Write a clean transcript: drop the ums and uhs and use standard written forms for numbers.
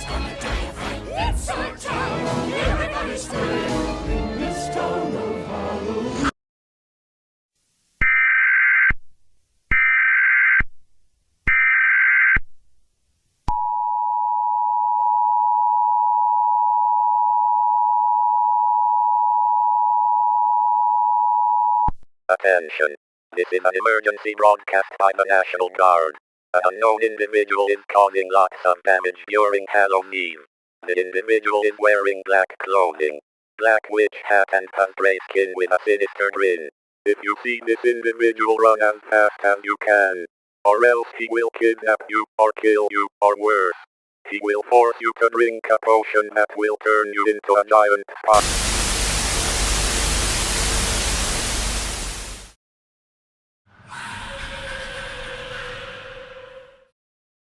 gonna die right. It's our town. Everybody's scream in this town of Halloween. Attention. This is an emergency broadcast by the National Guard. An unknown individual is causing lots of damage during Halloween. The individual is wearing black clothing, black witch hat and spray skin with a sinister grin. If you see this individual, run as fast as you can. Or else he will kidnap you, or kill you, or worse. He will force you to drink a potion that will turn you into a giant spot.